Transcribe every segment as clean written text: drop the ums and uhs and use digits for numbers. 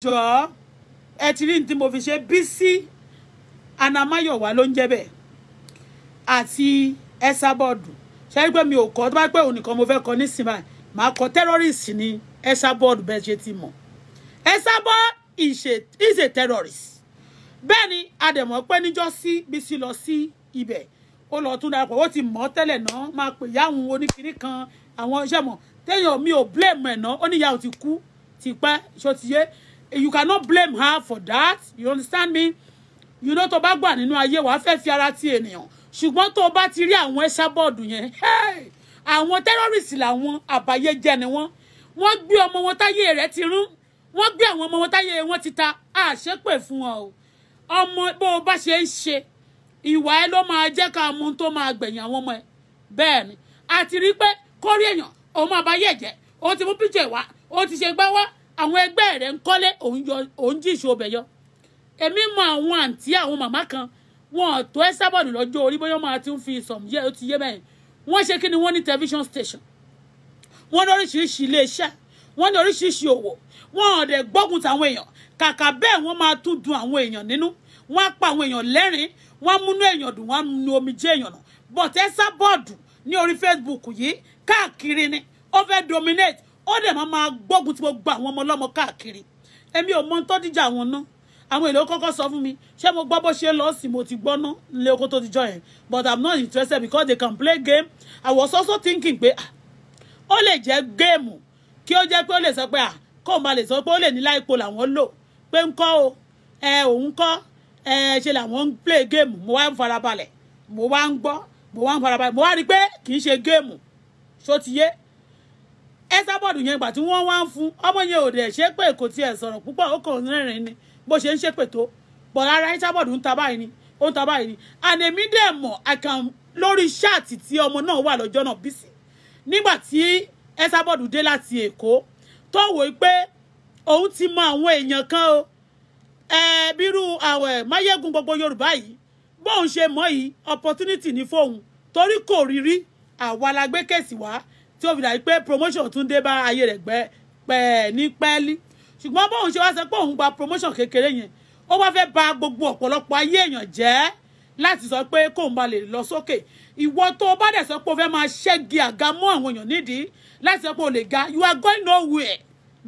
jọ ẹ ti rí ní tí mo fi ṣe Bísí Anamáyọ̀wá ló ń jẹ́ bẹ́ẹ̀ àti Esabod ṣe pé mi ò kọ́ tó bá pẹ́ òun nìkan mo fẹ́ kọ́ nísìnyí máa kọ́ terrorist ní Esabod bẹ́ẹ̀ ṣe ti mọ̀ Esabod is a terrorist bẹ́ẹ̀ ni àdèmọ̀ pé níjọ́ sí Bísí lọ sí ibẹ̀ ó lọ tún darapọ̀ ó ti mọ̀ tẹ́lẹ̀ náà máa pè yáhùn oníkiri kan àwọn iṣẹ́ mọ̀ téèyàn mi ò blame ẹ̀ náà ó ní ìyá ò ti kú ti pẹ́ ṣó ti yé you cannot blame her for that you understand me you know tó bá gbà nínú ayé wàá fẹ́ fi ara ti ènìyàn ṣùgbọ́n tó bá ti rí àwọn Esabod yẹn àwọn terrorist làwọn àbáyéjẹ́ ni wọ́n gbé ọmọ wọn táyé rẹ̀ ti rún wọ́n gbé àwọn ọmọ wọn táyé wọn ti ta àṣepè fún wọn o ọmọ bó o bá ṣe ń ṣe ìwà ẹ ló máa jẹ́ ká mú tó máa gbẹ̀yìn àwọn ọmọ ẹ bẹ́ẹ̀ ni a ti rí pé kórí èèyàn òun máa bá yẹ̀ jẹ́ ó ti mú píjẹ wá ó ti ṣe gbá wá àwọn ẹgbẹ́ rẹ̀ ń kọ́lé òun jí ìṣó ọbẹ̀ yọ èmi mọ àwọn àǹtí àwọn màmá kan wọn tó Esabod lọ́jọ́ orí bóyá máa ti ń fi sọ̀m yẹ ó ti yé bẹ́ẹ̀ wọ́n ṣe kí ni wọ́n ní television station wọ́n ní oríṣiríṣi iléeṣẹ́ wọ́n ní oríṣiríṣi òwò wọ́n ọ̀dẹ̀ gbógun tàwọn èèyàn kàkà bẹ́ẹ̀ wọ́n máa tún dun àwọn èèyàn nínú wọ́n á pa àwọn èèyàn lẹ́rìn wọ́n múnú èèyàn dùn wọ́n nu omijé èèyàn nà but Esabod ní orí Facebook yìí káàkiri ni ó fẹ́ dominate ó dẹ̀ máa gbógun tí gbogbo àwọn ọmọ ọlọ́mọ káàkiri èmi ò mọ tó díjà wọn ná àwọn èlò kọ́kọ́ sọ fún mi ṣé mo gbọ́ bó ṣe lọ sí mo ti gbọ́ ná nílé oko tó ti jọ yẹn but I'm not interested because they can play game I was also thinking pé ó lè jẹ́ géèmù kí ó jẹ́ pé ó lè sọ pé kó o máa lè sọ pé ó lè ní láìpò làwọn lò pé ń kọ́ o òun kọ́ ṣe làwọn ń play game mo wá ń farabalẹ̀ mo wá ń gbọ́ mo wá ń farabalẹ̀ mo wá rí pé kì í ṣe géèmù ṣó ti yé Esabod yẹn gbà tí wọ́n wá ń fún ọmọ yẹn ò dẹ̀ ṣe pé kò tiẹ̀ sọ̀rọ̀ púpọ̀ ó kàn rìnrìn ni bó ṣe ń ṣépè tó bọ̀ rárá Esabod ń ta báyìí ni ó ń ta báyìí ni ànèmí dẹ̀ mọ̀ àkàn lórí ṣáàtì tí ọmọ náà wà lọ́jọ́ náà Bísí nígbà tí Esabod dé láti Èkó tó wò pé òun ti mọ àwọn èèyàn kan o bírú àwẹ̀ máyégún gbogbo Yorùbá yìí bóun ṣe mọ̀ yìí opportunity ní fóun torí kò rírí àwa la gbé kèsì wá tí ó fi dàbí pé promotion tún dé bá ayé rẹ̀ pẹ́ ní pẹ́ẹ́lí ṣùgbọ́n bóun ṣe wá sọ pé òun gba promotion kékeré yẹn ó wá fẹ́ bà gbogbo ọ̀pọ̀lọpọ̀ ayé èèyàn jẹ́ láti sọ pé kóun bá lè lọ sókè ìwọ tó bá dẹ̀ sọ pé o fẹ́ máa ṣẹ́gi àga mọ́ àwọn èèyàn nídìí láti sọ pé o lè ga you are going nowhere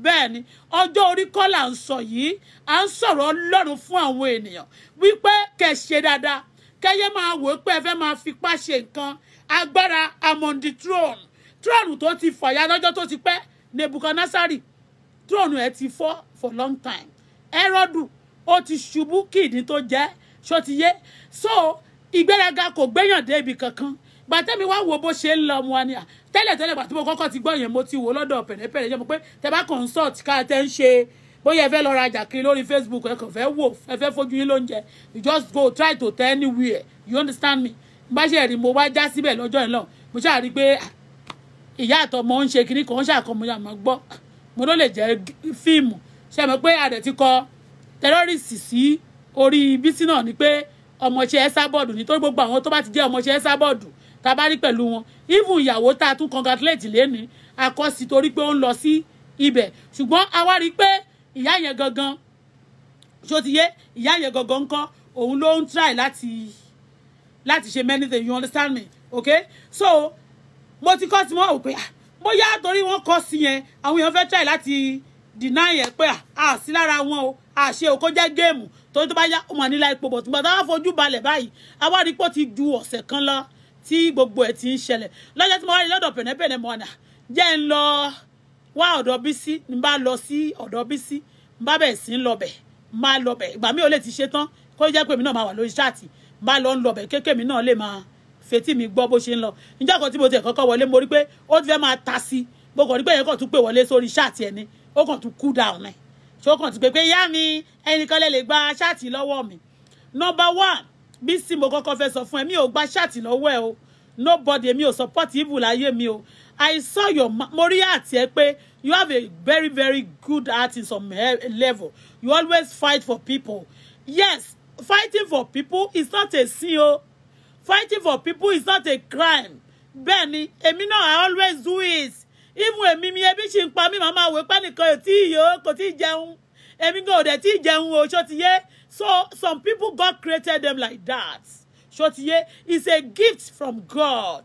bẹ́ẹ̀ ni ọjọ́ orí kọ́ là ń sọ yìí à ń sọ̀rọ̀ Ọlọ́run fún àwọn ènìyàn wípé kẹ́ ṣe dáadáa kẹ́yẹ́ máa wò pé ẹ fẹ́ máa fipá ṣe nǹkan agbára I'm on the throne tó ti fàyà lọ́jọ́ tó ti pẹ́ Nebukadnasari throne ẹ̀ ti fọ́ for long time Herodu ó ti ṣubú kìdí tó jẹ́ ṣó ti yé so ìgbéraga kò gbéyàn dé ibì kankan gbàtẹ́mi wá wo bó ṣe ń lọ mu wa ni tẹ́lẹ̀ gbà tí mo kọ́kọ́ ti gbọ́ yẹn mo ti wò lọ́dọ̀ pẹ̀lẹ́pẹ̀lẹ́ jẹ́ mo pé tẹ bá consult ká tẹ́ ń ṣe bóyá ẹ fẹ́ lọ rajà kiri lórí Facebook ẹ kàn fẹ́ wò ẹ fẹ́ fojú yín lóúnjẹ you just go try to tell anywhere you understand me bá ṣe rí mo wá já síbẹ̀ lọ́jọ́ yẹn lọ mo ṣáà rí pé ìyá àtọmọ ń ṣe kinní kan ṣàkọ mo yà máa gbọ́ mo ló lè jẹ́ fíìmù ṣe mọ̀ pé àdẹ̀ ti kọ terrorist sí orí Bísí náà ni pé ọmọọṣẹ́ Esabod nítorí gbogbo àwọn tó bá ti jẹ́ ọmọọṣẹ́ Esabod tá a bá rí pẹ̀lú wọn even ìyàwó tá a tún congratulate lẹ́ni akọ́sí torí pé ó ń lọ sí ibẹ̀ ṣùgbọ́n a wá rí pé ìyá yẹn gangan ṣó ti yé ìyá yẹn gangan ńkọ́ òun ló ń try láti ṣe many things you understand me okay so mo ti kọ́ sí wọn ò pé bóyá torí wọ́n kọ́ sí yẹn àwọn èèyàn fẹ́ try láti deny yẹn pé sí lára wọn o àṣe òkó jẹ́ géèmù torí tó bá yá ó mà nílá ipò bọ̀ tó bá táwọn fojú balẹ̀ báyìí àwa rí pé ó ti ju ọ̀sẹ̀ kan lọ tí gbogbo ẹ̀ ti ń ṣẹlẹ̀ lọ́jọ́ tí mo wá rí lọ́dọ̀ pẹ̀nẹ́pẹ̀nẹ́ mọ́ ọ̀nà jẹ́ ń lọ wá ọ̀dọ̀ Bísí ń bá lọ sí ọ̀dọ̀ Bísí ń bá bẹ̀ sí ń lọbẹ̀ máa lọbẹ̀ ìgbà mi ò lè ti ṣe tán kó jẹ́ pé mi náà máa wà lórí ṣáàtì bá lọ ń lọbẹ̀ kéèké mi náà lè máa fetí mi gbọ́ bó ṣe ń lọ níjọ́ kan tí mo tiẹ̀ kọ́kọ́ wọlé mo rí pé ó ti fẹ́ máa ta sí mo kàn rí pé yẹn kàn tún pè wọlé sórí ṣáàtì ẹni ó kàn tún cool down ẹ̀ ṣé ó kàn ti pé ìyá mi ẹnìkan lè gba ṣáàtì lọ́wọ́ mi number one Bísí mo kọ́kọ́ fẹ́ sọ fún ẹ mi ò gba ṣáàtì lọ́wọ́ ẹ o nobody mi ò support evil láyé mi o I saw your mo rí àti ẹ pé you have a very very good heart in some level you always fight for people yes fighting for people is not a sin o fighting for people is not a crime bẹ́ẹ̀ ni èmi náà I always do it even èmi mi ebi ṣì ń pa mí màmá wò pé nìkan kò tí ì jẹun èmi gan ò dẹ̀ tí jẹun o ṣó ti yé. So some people, God created them like that. Ṣó ti yé, it's a gift from God.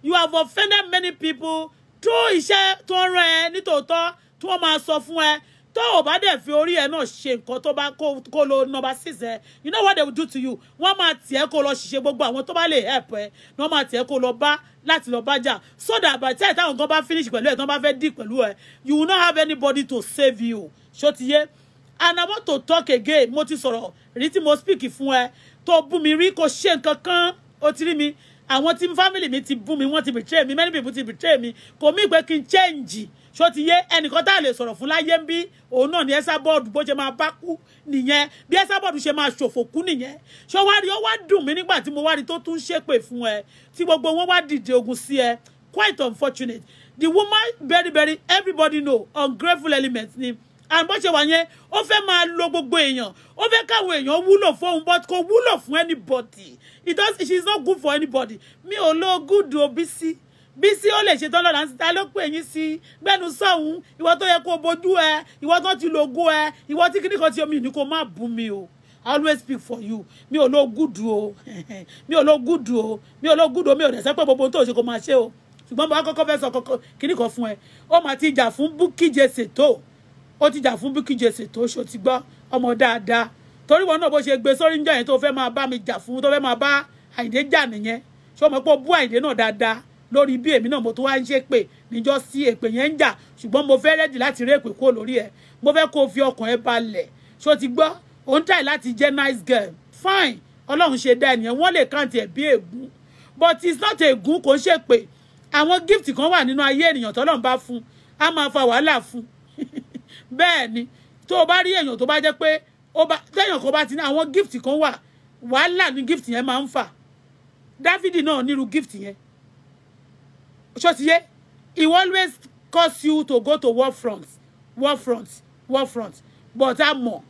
You have offended many people through iṣẹ́ tó ń rán ẹ nítòótọ́ tí wọ́n máa sọ fún ẹ tó o bá dẹ̀ fi orí ẹ náà ṣe nǹkan tó bá kó lo number 6 ẹ. You know what they will do to you? Wọ́n máa tiẹ̀ kó lọ ṣiṣẹ́ gbogbo àwọn tó bá lè help ẹ ní wọ́n máa tiẹ̀ kó lọ bá láti lọ bá jà so that by the time táwọn kan bá finish pẹ̀lú ẹ̀ tí wọ́n bá fẹ́ dì pẹ̀lú ẹ you will not have anybody to save you. Ṣó ti yé? And I want to talk again. Mo ti sọ̀rọ̀ rí tí mo speak fún ẹ tó bú mi rí kò ṣe nǹkan kan ó ti rí mi. Àwọn tí family mi ti bú mi, wọ́n ti betray mi, many people ti betray mi. Kò mí pé kí n change. Ṣó ti yé, ẹnìkan tá lè sọ̀rọ̀ fún láyé ń bí òun náà ni Esabod bó ṣe máa bá kú nìyẹn. Bí Esabod ṣe máa ṣòfò kú nìyẹn. Ṣó wá rí ó wá dùn mí nígbà tí mo wá rí tó tún ṣépè fún ẹ tí gbogbo wọn wá dìde ogun sí ẹ. Quite unfortunate. The woman very everybody know ungrateful element ni. And bó ṣe wà yẹn ó fẹ́ máa lo gbogbo èèyàn ó fẹ́ káwọn èèyàn wúlò fóun but kò wúlò fún anybody. She's not good for anybody. Mi ò lo good o Bísí ó lè ṣetán lọ́la ń ta ló pè yín sí gbẹ́nu sọ̀hún ìwọ tó yẹ kó bojú ẹ ìwọ tó ti lògó ẹ ìwọ tí kíní kan ti omi ní kó má bú mi o. I always speak for you. Mi ò lo good o mi ò lo good o mi ò lo good o mi ò dẹ̀ sẹ́ pé gbogbo tó ṣe kó máa ṣe o ṣùgbọ́n mo kọ́kọ́ fẹ́ sọ kíní kan fún ẹ ó máa ti jà fún Bukky Jesse tó ó ti jà fún Bukky Jesse tó ṣó ti gbọ́ ọmọ dáadáa torí wọn náà bó ṣe gbé sórí ń jà yẹn tó fẹ́ máa bá mi jà fún tó fẹ́ máa bá Àyìndé jà nìyẹn ṣó mọ̀ pé ó bú Àyìndé náà dáadáa lórí bí èmi náà mo tó wá ń ṣe pé níjọ́ sí èpè yẹn ń jà ṣùgbọ́n mo fẹ́ rẹ́dì láti rí èpè kúrò lórí ẹ̀ mo fẹ́ kó o fi ọkàn ẹ balẹ̀ ṣó ti gbọ́ ó ń tàì láti jẹ́ nice girl fine ọlọ́run ṣe dá ènìyàn wọ́n lè kàǹtì ẹ̀ bí ègún but it's not ègún kò ń ṣe pé àwọn gift kan wà nínú ayé ènìyàn tọ́lọ́run bá fún á máa fa wàhálà fún bẹ́ẹ̀ ni tó o bá rí èèyàn tó bá jẹ́ pé téèyàn kan bá ti ní àwọn gift kan wà wàhálà ni gift yẹn máa ń fà Dáfídì náà nírú gift yẹn ṣó ti yé he always cause you to go to war front but a mọ̀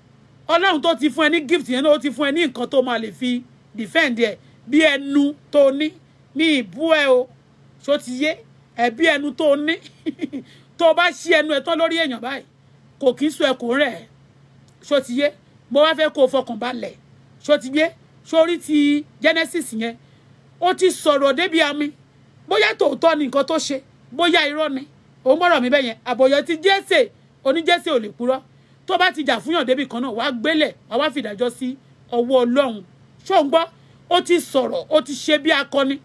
ọlọ́run tó ti fún ẹ ní gift yẹn náà ó ti fún ẹ ní nǹkan tó máa lè fi defend ẹ bí ẹnu tó ní ìbú ẹ o ṣó ti yé ẹ bí ẹnu tó ní tó bá ṣí ẹnu ẹ tán lórí èèyàn báyìí kò kí ń sọ ẹkùn rẹ̀ ṣó ti yé mo wá fẹ́ kó o fọkàn balẹ̀ ṣó ti yé sórí ti Genesis yẹn ó ti sọ̀rọ̀ débi àmì bóyá tòótọ́ ni nǹkan tó ṣe bóyá irọ́ ni òun mọ̀rọ̀ mi bẹ́yẹn àbọ̀yọ̀ ti Jésè oníjésè ò lè purọ́ tó bá ti jà fúnyàn débi kan náà wàá gbélẹ̀ wàá fìdájọ́ sí ọwọ́ Ọlọ́run ṣó ń gbọ́ ó ti sọ̀rọ̀ ó ti ṣe bí akọni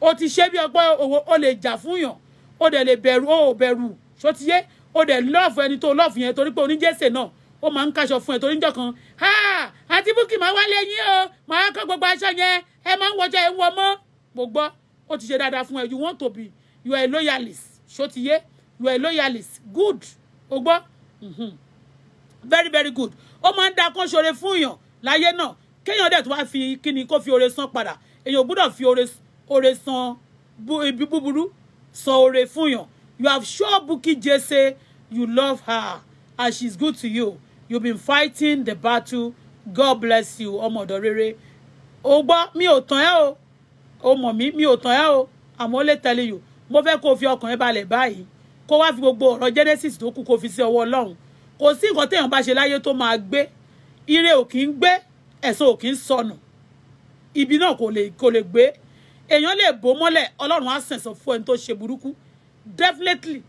ó ti ṣe bí ọgbọ́n ó lè jà fúnyàn ó dẹ̀ lè bẹ̀rù ó bẹ̀rù ṣó ti yé ó dẹ̀ lọ́ọ̀fù ẹni tó lọ́ọ̀fù yẹn torí pé oníjésè náà ó máa ń káṣọ fún ẹ torí níjọ́ kan àti Bukky máa wálé yín o máa kọ́ gbogbo aṣọ yẹn ẹ máa ń wọjọ ẹ ń wọ mọ́ gbogbo ó ti ṣe dáadáa fún ẹ you want to be you are a loyalist ṣó ti yé you are a loyalist good o gbọ́ very good ó máa ń da kán ṣoore fún èèyàn láyé náà kéèyàn dẹ̀ tó wá fi kíni kó fi oore san padà èèyàn ò gbọ́dọ̀ fi oore san ibi búburú san oore fún èèyàn you have shown Bukky Jesse you love her and she is good to you you been fighting the battle God bless you ọmọ ọ̀dọ̀ rere o gbọ́ mi ò tàn ẹ́ o mọ̀ mi ò tàn ẹ́ o àmọ́ lè tẹ̀lé you mo fẹ́ kó fi ọkàn ẹ balẹ̀ báyìí kó wá fi gbogbo ọ̀rọ̀ Genesis tó kù kó fi sí ọwọ́ Ọlọ́run kò sí nǹkan téèyàn bá ṣe láyé tó máa gbé ire ò kì í gbé ẹ̀san ò kì í sọnù ibi náà kò lè gbé èèyàn lè bò mọ́lẹ̀ Ọlọ́run á sẹ̀san fún ẹni tó ṣe burúkú definitely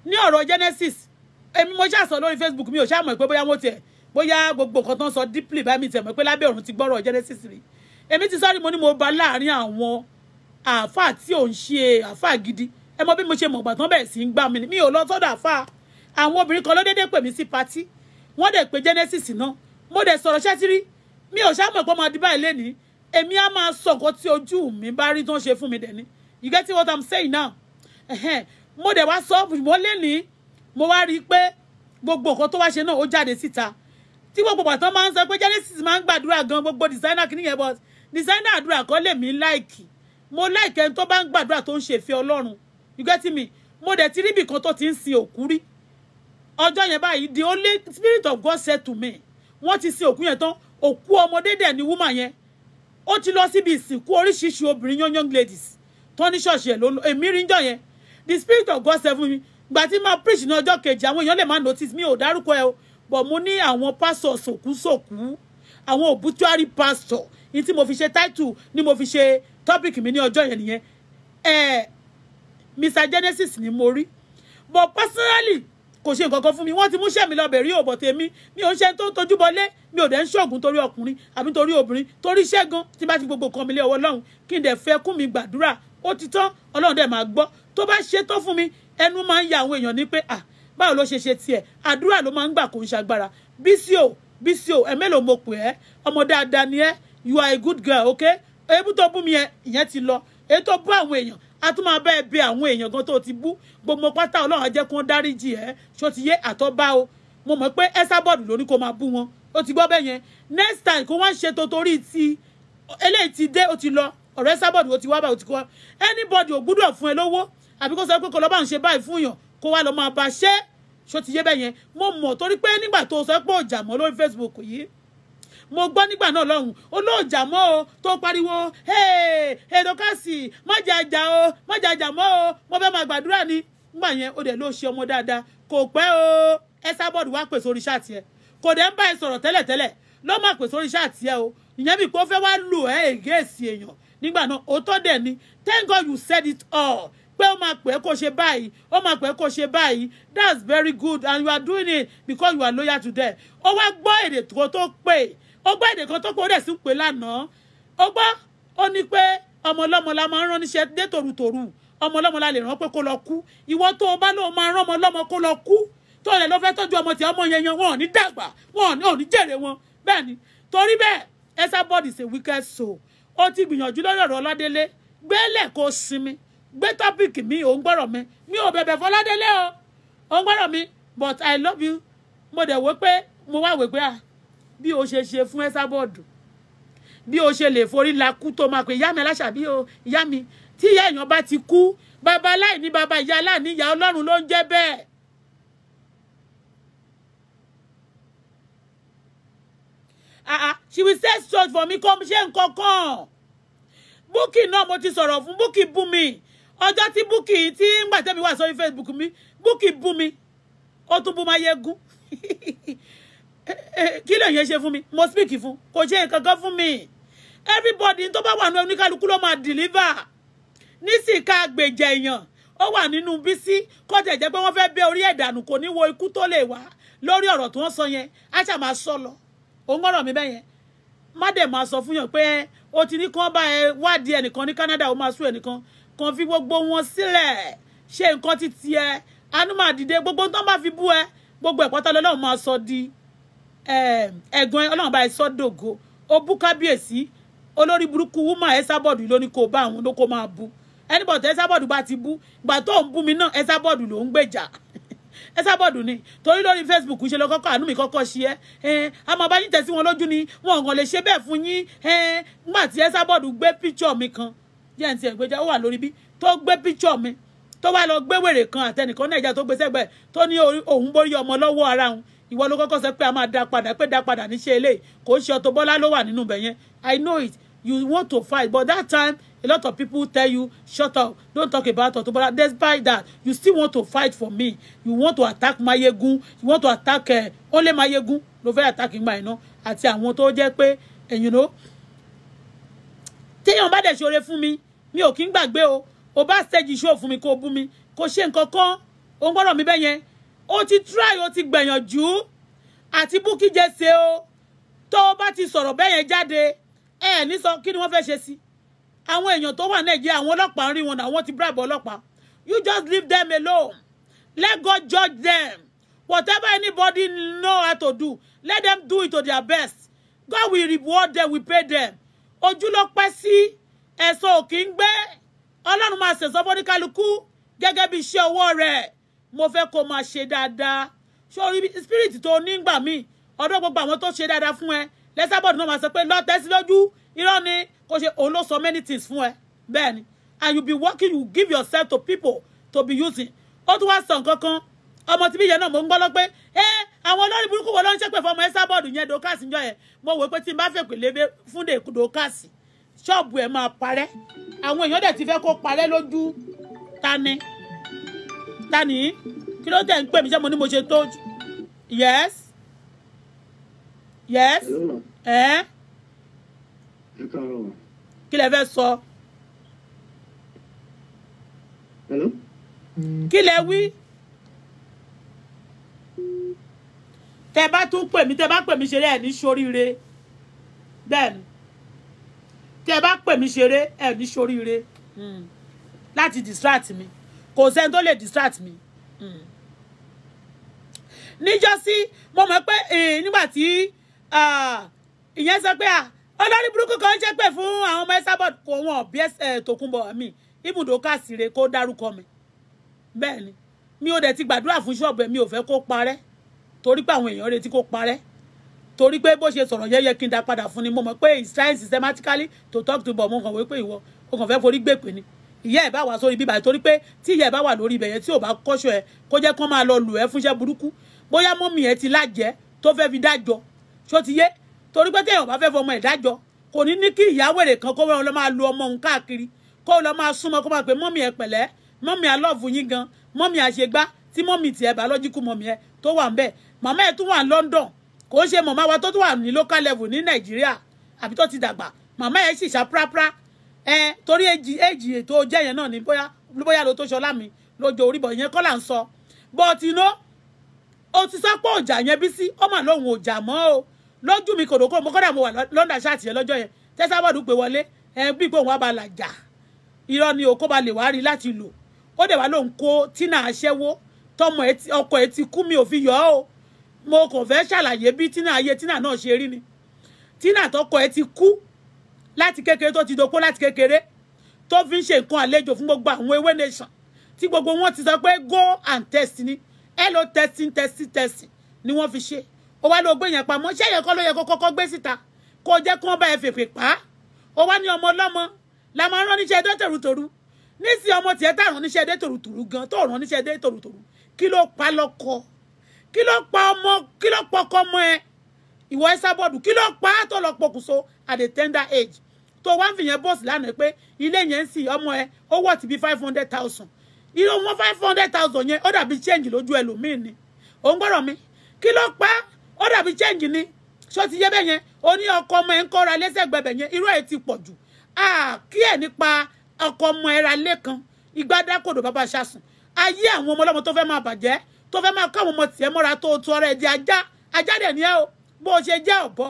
ní ọ̀rọ̀ Genesis èmi mo ṣàṣọ lórí Facebook mi ò ṣàmọ̀ pé bóyá gbogbo nǹkan tó ń sọ deeply bá mi tẹ̀ mọ́ pé lábẹ́ ọ̀run ti gbọ́rọ̀ Genesis rí èmi ti sọ́rí mo ní mo bá láàrin àwọn àáfàá tí ò ń ṣe àáfàá gidi ẹ mọ bí mo ṣe mọ̀ gbà tán bẹ̀rẹ̀ sí ń gbá mi ni mi ò lọ sọ́dọ̀ àáfàá àwọn obìnrin kan ló dédé pè mí sí patí wọ́n dẹ̀ pé Genesis náà mo dẹ̀ sọ̀rọ̀ ṣẹ́tírí mi ò ṣàmọ̀ pé ọmọ adìbá ilé ní èmi á máa sọ nǹkan tí ojú mi bá rí tó ń ṣe fún mi dẹ̀ ni you get what I'm saying now mo dẹ̀ wá sọ mo lé ní mo wá rí i pé gbogbo nǹkan tó wá ṣe náà ó jáde síta tí gbogbo pàtó máa ń sọ pé Genesis máa ń gbàdúrà gan gbogbo designer kìíní yẹn but designer àdúrà kan lè mí láìkì mo láìkì ẹni tó bá ń gbàdúrà tó ń ṣe ìfẹ́ Ọlọ́run you get me mo dẹ̀ ti rí ibì kan tó ti ń sin òkú rí ọjọ́ yẹn báyìí the only spirit of God said to me wọ́n ti sin òkú yẹn tán òkú ọmọdé dẹ̀ ni woman yẹn ó ti lọ síbi ìsìnkú oríṣiríṣi obìnrin young ladies tó ní ṣọ́ọ̀ṣì ẹ̀ ló èmi rí njọ́ yẹn the spirit of God said fún mi gbà tí máa preach ní ọjọ́ kejì àwọn èèyàn lè máa notice mi ò dárúkọ ẹ o but mo ní àwọn pastor sòkúsòkú àwọn obituary pastor ní tí mo fi ṣe title ni mo fi ṣe topic mi ní ọjọ́ yẹn nìyẹn Mr Genesis ni mo rí but personally kò ṣe nǹkan kan fún mi wọ́n ti mú ṣẹ́ mi lọ bẹ̀rí ò bọ̀ tèmi mi ò ń ṣe tó tójú bọlé mi ò dẹ̀ ń ṣoògùn torí ọkùnrin àbí torí obìnrin torí ṣẹ́gun tí bá ti gbogbo kan mi lé ọwọ́ Ọlọ́run kí n dẹ̀ fẹ́ kún mi gbàdúrà ó ti tán Ọlọ́run dẹ̀ máa gbọ́ tó bá ṣe tó fún mi ẹnu máa ń ya àwọn èèyàn ní pé báwo ló ṣe tiẹ̀ àdúrà ló máa ń gbà kó ń ṣagbára Bísí o ẹ̀mélòó mo pè ẹ́ ọmọ dáadáa ni ẹ́ you are a good girl okay ebú tó bú mi ẹ ìyẹn ti lọ èyí tó bú àwọn èèyàn a tún máa bẹ́ẹ̀ bẹ àwọn èèyàn gan tó ti bú gbogbo pátá Ọlọ́run á jẹ́ kó dáríjì ẹ́ ṣó ti yé àtọ́bá o mo mọ̀ pé Esabod ló ní kó máa bú wọn ó ti gbọ́ bẹ́ẹ̀ yẹn next time kó wọ́n ṣe torí ti eléyìí ti dé ó ti lọ ọ̀rẹ́ Esabod ó ti wá bá ó ti kọ́ anybody ò gbúdọ̀ fún ẹ lówó àbí kó sọ pé kó lọ bá ń ṣe báyìí fún yàn kó wá lọ máa bá ṣe ṣó ti yé bẹ́ẹ̀ yẹn mo mọ̀ torí pé nígbà tó sọ pé ó jà mọ́ lórí Facebook yìí mo gbọ́ nígbà náà lọ́hùn olóòjà mọ́ o tó pariwo Dorcas má jàjà o má jàjà mọ́ o mo fẹ́ máa gbàdúrà ni nígbà yẹn ó dẹ̀ ló ṣe ọmọ dáadáa kò pẹ́ o Esabod wá pè sórí ṣáàtì ẹ kò dẹ̀ ń bá ẹ sọ̀rọ̀ tẹ́lẹ̀tẹ́lẹ̀ ló máa pè sórí ṣáàtì ẹ o ìyẹn bí kò fẹ́ wá lò ẹ́ ègéèsì èèyàn nígbà náà òótọ́ dẹ̀ ni thank God you said it all pé ó máa pè é kó ṣe báyìí ó máa pè é kó ṣe báyìí that's very good and you are doing it because you are loyal to them ó wá gbọ́ èdè tó pè ó gbọ́ èdè kan tó pé ó dẹ̀ sí pé lánàá ó gbọ́ ó ní pé ọmọ ọlọ́mọ la máa ń rán níṣẹ́ dé tòrutòru ọmọ ọlọ́mọ la lè rán pé kó lọ kú ìwọ tó o bá lóun máa rán ọmọ ọlọ́mọ kó lọ kú tó lè lọ fẹ́ tọ́jú ọmọ tí ọmọ yẹn wọn ò ní dàgbà wọn ò ní jèrè wọn bẹ́ẹ̀ ni torí bẹ́ẹ̀ Esabod is a wicked soul ó ti gbìyànjú lórí ọ̀rọ̀ Ọládélé gbélé kó sinmi gbé tọ́pìkì mi ò ń gbọ́rọ̀ mi ò bẹ̀bẹ̀ fọládélé o ò ń gbọ́rọ̀ mi but I love you mo dẹ̀ wò pé mo wá wò pé bí o ṣe ṣe fún Esabod bí o ṣe lè forí la kú tó máa pè ìyá mi aláṣàbí o ìyá mi tí ìyá èèyàn bá ti kú bàbá aláìní bàbá ìyá aláìní ìyá Ọlọ́run ló ń jẹ́ bẹ́ẹ̀. She will say church for me kọ́ ṣe nǹkan kan Bukky náà mo ti sọ̀rọ̀ fún Bukky bú mi ọjọ́ tí Bukky tí ń gbà tẹ́mi wà sórí Facebook mi Bukky bú mi ó tún bú Máyégún kí ló yẹn ṣe fún mi mo speak fún kò ṣe kankan fún mi everybody tó bá wà ní oníkálukú ló máa deliver nísìká gbèjẹ èèyàn ó wà nínú Bísí kó tẹ̀ jẹ́ pé wọ́n fẹ́ bẹ́ orí ẹ̀dànù kò ní wo ikú tó lè wá lórí ọ̀rọ̀ tí wọ́n sọ yẹn á ṣà máa sọ lọ òun gbọ́dọ̀ mi bẹ́yẹn má dẹ̀ máa sọ fún yàn pé ó ti ní kán bá ẹ wádìí ẹnìkan ní Canada ó máa sún ẹnìkan kan fi gbogbo wọn sílẹ̀ ṣe nǹkan ti tiẹ̀ anú máa dìde gbogbo tó bá fi bú ẹ gbogbo ẹ̀pọ̀ tó lọ́wọ́ máa sọ di ẹ̀gbọ́n Ọlọ́run bá ẹ sọ dògo ó bú kábíyèsí olórí burúkú woman Esabod ló ní kó bá àwọn ló kó máa bú anybody Esabod bá ti bú ìgbà tó ń bú mi náà Esabod ló ń gbèjà Esabod ni torí lórí Facebook ṣe lọ kọ́kọ́ àánú mi kọ́kọ́ ṣe a máa bá yín tẹ̀sí wọn lójú ni wọn kàn lè ṣe bẹ́ẹ̀ fún yín nígbà tí Esabod gbé picture mi kan yẹn ti ẹ̀gbẹ́jà ó wà lórí bí tó gbé picture mi tó wá lọ gbé wèrè kan àtẹnìkan náà ìjà tó gbé sẹ́gbẹ̀ẹ́ tó ní òun borí ọmọ lọ́wọ́ ara òun ìwọ ló kọ́kọ́ sọ pé a máa dá padà níṣẹ́ eléyìí kò ṣe Auto Bola ló wà nínú ibẹ̀ yẹn I know it you want to fight but that time a lot of people tell you shut up don't talk about Auto Bola despite that you still want to fight for me you want to attack Máyégún you want to attack only Máyégún ló fẹ́ attack ìgbà iná àti àwọn tó jẹ́ pé you know téèyàn bá dẹ̀ ṣoore fún mi mi ò kí ń gbàgbé o bá stage show fún mi kó bú mi kó ṣe nǹkan kan ó ń gbọ́dọ̀ mi bẹ́ẹ̀ yẹn ó ti try ó ti gbẹ̀yànjú àti Bukky Jesse o tó bá ti sọ̀rọ̀ bẹ́ẹ̀ yẹn jáde ní sọ kí ni wọ́n fẹ́ ṣe sí àwọn èèyàn tó wà Nàìjíríà àwọn ọlọ́pàá ń rí wọn náà wọ́n ti bribe ọlọ́pàá you just leave them alone let God judge them whatever anybody know how to do let them do it to their best God will reward them will pay them ojú ló pẹ́ sí ẹ̀sọ́ òkè ń gbé Ọlọ́run máa ṣẹ̀sọ́ fọ́níkálukú gẹ́gẹ́ bí iṣẹ́ ọwọ́ rẹ̀ mo fẹ́ kó máa ṣe dáadáa sórí spirit tó nígbà míì ọ̀dọ̀ gbogbo àwọn tó ṣe dáadáa fún ẹ Esabod náà máa sọ pé lọ tẹ́sí lójú irọ́ ni kò ṣe òun ló sọ many things fún ẹ bẹ́ẹ̀ ni and you be working you give yourself to people to be using ó tún wá sọ nǹkan kan ọmọ tí bí yẹn náà mo ń gbọ́ lọ pé àwọn olórí burúkú wo ló ń ṣépè fún ọmọ Esabod yẹn Dorcas ń jọ yẹn mo wò pé tí n bá fẹ́ pè lébé fún Dorcas ṣọ́ọ̀bù ẹ̀ máa parẹ́ àwọn èèyàn dẹ̀ ti fẹ́ kó parẹ́ lójú tani kí ló tẹ̀ ń pè mí ṣé mo ní mo ṣe tó yes Yes. Kí lẹ fẹ́ sọ? Hello? Kí lẹ wí? Tẹ́ bá tún pè mí, tẹ́ bá pè mí ṣeré ẹ ní ṣoríire. Then tẹ́ bá pè mí ṣeré ẹ ní ṣoríire. Láti distract mi. Kò sẹ́ni tó lè distract mi. Níjọ́sí mo mọ̀ pé nígbà tí ìyẹn sọ pé olórí burúkú kan jẹ́ pé fún àwọn ọmọ Esabod kò wọ́n bí Tòkunbọ̀ mi ibùdó kásìrè kó dárúkọ mi. Bẹ́ẹ̀ ni mi ò dẹ̀ ti gbàdúrà fún ṣọ́ọ̀bù ẹ̀ mi ò fẹ́ kó parẹ́ torí pé àwọn èèyàn retí kó parẹ́ torí pé bó ṣe sọ̀rọ̀ yẹ́yẹ́ kí n dá padà fún ni mo mọ̀ pé it's trying systematically to talk to bọ̀ mo kàn wé pé ìwọ o kàn fẹ́ forí gbé pè ní ìyá ẹ̀ bá wà sórí bíbá torí pé tí ìyá ẹ̀ bá wà lórí ibẹ̀ yẹn tí ò bá kọ́ṣọ́ ẹ̀ kó jẹ́ kó máa lọ lù ẹ́ fúnṣẹ́ burúkú bóyá mọ́mì ẹ̀ ti lájẹ́ tó fẹ́ fi dájọ́ ṣó ti yé torí pé téèyàn bá fẹ́ fọmọ ẹ̀ dájọ́ kò ní ní kí ìyá wèrè kan kó lọ máa lu ọmọ òun káàkiri kó lọ máa súnmọ́ kó máa pè mọ́mì ẹ̀ pẹ̀lẹ́ mọ́mì alọ́ọ̀fù yín gan mọ́mì àṣegbá tí mọ́mì tiẹ̀ biological mọ́mì ẹ̀ tó wà ń bẹ̀ màmá ẹ̀ tún wà ní London kò ń ṣe màmá wa tó tún wà ní local level ní Nàìjíríà àbí tó ti dàgbà màmá ẹ̀ sì ṣàprápra torí èjì ètò jẹ́ yẹn náà ni bóyá ló tó ṣọlá mi lójó orí bọ̀ ìyẹn kọ́ là ń sọ but you know o ti sọ pé ọjà yẹn bí sí ó mà lóhun ọjà mọ́ o lójú mi kòdòkó mo kọ́dà mo wà London ṣáàtì yẹn lọ́jọ́ yẹn tẹ́sàbọ̀dù pé wọlé bí pé òun wá ba làjà irọ́ ni o kó ba lè wá rí láti lò ó dẹ̀ wá lóhun kó Tina aṣẹ́wó tọmọ ọkọ ẹ̀ ti kú mi ò fi yọ ọ́ o mo kàn fẹ́ ṣàlàyé bí Tina ayé Tina náà ṣe rí ni Tina tọkọ ẹ̀ ti kú láti kékeré tó ti dopó láti kékeré tó fi ń ṣe nǹkan àlejò fún gbogbo àwọn ewé nation tí gbogbo wọn ti sọ pé go and test ni hello testing ni wọ́n fi ṣe ó wá lọ gbé yẹn pamọ́ ṣé yẹn kọ́ ló yẹ kó kọ́kọ́ gbé síta kó jẹ́ kí wọ́n bá ẹ fèpè pa á ó wá ní ọmọ ọlọ́mọ la máa rán níṣẹ́ dé tòrútòrú nísì ọmọ tiẹ̀ tá rán níṣẹ́ dé tòrútòrú gan tó rán níṣẹ́ dé tòrútòrú kí ló pa lọ́kọ kí ló pa ọmọ kí ló pọkọ ọmọ ẹ ìwọ Esabod kí ló pa á tó lọ pokùnso at a tender age tó wá ń fi yẹn bọ́ọ̀sì lánàá pé ilé yẹn ń sì ọmọ ẹ ó wọ̀ tí bí 500,000 irú wọn 500,000 yẹn ó dàbí change lójú ẹlòmíì ni òun gbọ́dọ̀ mi kí ló pa ó dàbí change ni ṣó ti yé bẹ́ẹ̀ yẹn ó ní ọkọ ọmọ ẹ̀ ń kọ́ra lẹ́sẹ̀gbẹ̀bẹ̀ yẹn irú ẹ̀ ti pọ̀ jù kí ẹ̀ nípa ọkọ ọmọ ẹ̀ ra lẹ́kan ìgbà dákòdò bàbá ṣàsùn ayé àwọn ọmọ ọlọ́mọ tó fẹ́ máa bàjẹ́ tó fẹ́ máa káwọn ọmọ tiẹ̀ mọ́ra tó tu ọ̀rẹ́ di ajá dẹ̀ ní ẹ o bó o ṣe jẹ́ ọ̀bọ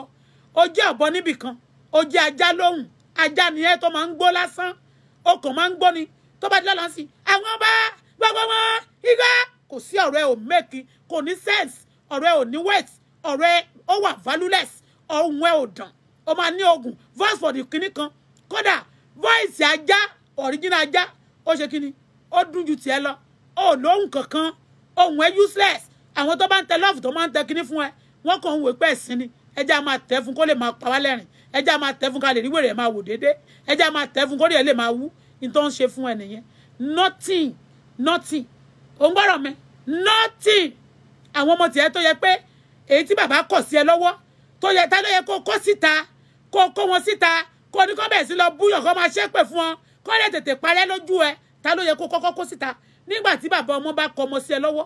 o jẹ́ ọ̀bọ níbìkan o jẹ́ ajá lóhùn ajá ni ẹ tó máa ń gbó lásán o kàn máa ń gbó ni tó bá dé lọ́la sí àwọn ọba gbogbo wọn igá kò sí ọ̀rọ̀ ẹ ò mẹ́kì kò ní sense ọ̀rọ̀ ẹ ò ní weight ọ̀rọ̀ ẹ ó wà valueless ohun ẹ ò dàn ó máa ní ogun voice for the kinní kan kódà voice ajá original ajá ó ṣe kinní ó dùn ju tiẹ̀ lọ ó lóhùn kankan ohun ẹ useless àwọn tó bá ń tẹ love tó máa ń tẹ kinní fún ẹ wọ́n kàn ń wò pé ẹ̀sìn ni ẹjẹ́ a máa tẹ̀ fún kó lè máa pa wá lẹ́rìn ẹjẹ́ a máa tẹ̀ fún ká lè rí wèrè máa wò déédéé ẹjẹ́ a máa tẹ̀ fún kó lè máa wú ní tó ń ṣe fún ẹ nìyẹn nothing òun gbọ́dọ̀ mi nothing àwọn ọmọ tiẹ̀ tó yẹ pé èyí tí bàbá kọ̀ sí ẹ lọ́wọ́ tó yẹ tá ló yẹ kó kó síta kó wọn síta kó ní kó bẹ̀rẹ̀ sí lọ búyàn kó máa ṣépè fún ọ kó lè tètè parẹ́ lójú ẹ tá ló yẹ kó kọ́kọ́ kó síta nígbà tí bàbá ọmọ bá kọ ọmọ sí ẹ lọ́wọ́